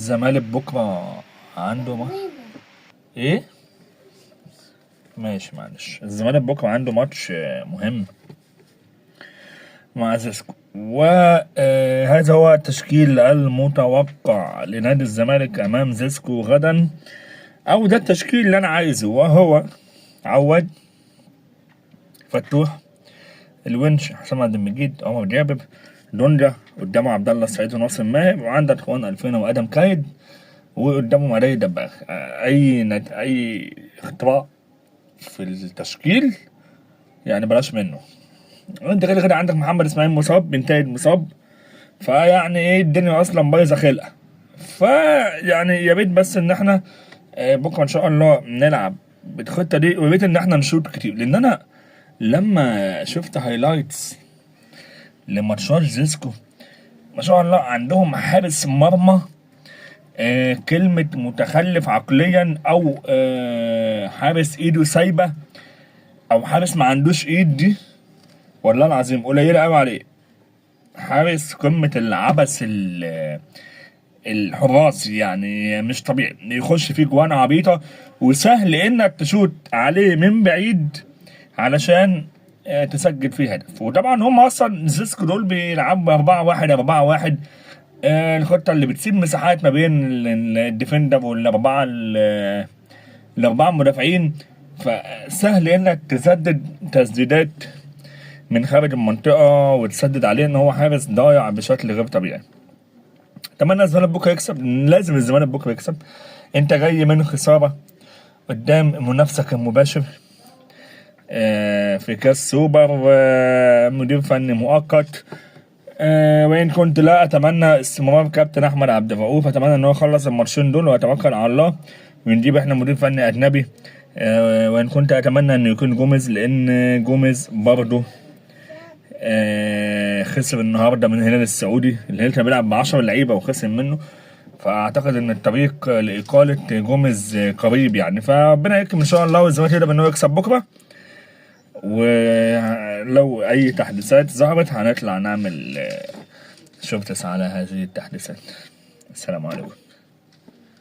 الزمالك بكره عنده ايه؟ ماشي معلش. الزمالك بكره عنده ماتش مهم مع زيسكو، وهذا هو التشكيل المتوقع لنادي الزمالك امام زيسكو غدا، او ده التشكيل اللي انا عايزه، وهو عواد، فتوح، الونش، حسام عبد المجيد، عمر جابر، دونجا، قدامه عبد الله السعيد وناصر ماهر، وعندك اخوان الفينا وادم كايد، وقدامه مريي دباغ. اي اختراع في التشكيل يعني بلاش منه. انت كده كده عندك محمد اسماعيل مصاب، بنتايج مصاب، فيعني ايه الدنيا اصلا بايظه خلقه. فيعني يا ريت بس ان احنا بكره ان شاء الله نلعب بالخطه دي، ويا ريت ان احنا نشوط كتير، لان انا لما شفت هايلايتس لماتشات زيسكو ما شاء الله عندهم حارس مرمى كلمة متخلف عقليا، او حارس ايده سايبة، او حارس ما عندوش ايد، دي والله العظيم قليلة قوي عليه. حارس قمة العبث الحراسي، يعني مش طبيعي، يخش فيه جوان عبيطة وسهل انك تشوت عليه من بعيد علشان تسجل فيه هدف. وطبعا هم اصلا زيسكو دول بيلعبوا 4-1 الخطة اللي بتسيب مساحات ما بين الديفندر الأربعة مدافعين، فسهل إنك تسدد تسديدات من خارج المنطقة وتسدد عليه، إن هو حارس ضايع بشكل غير طبيعي. أتمنى الزمالك بكرة يكسب، لازم الزمالك بكرة يكسب. أنت جاي من خسارة قدام منافسك المباشر في كاس سوبر، مدير فني مؤقت، وإن كنت لا أتمنى استمرار كابتن أحمد عبد الرؤوف، أتمنى إن هو يخلص الماتشين دول ويتوكل على الله ونجيب إحنا مدير فني أجنبي. وإن كنت أتمنى إنه يكون جوميز، لأن جوميز برضه خسر النهارده من الهلال السعودي. الهلال كان بيلعب ب10 لعيبة وخسر منه، فأعتقد إن الطريق لإقالة جوميز قريب يعني. فربنا يكرم إن شاء الله والزمالك يقدر إن هو يكسب بكرة، ولو أي تحديثات ظهرت هنطلع نعمل شوف على هذه التحديثات. السلام عليكم.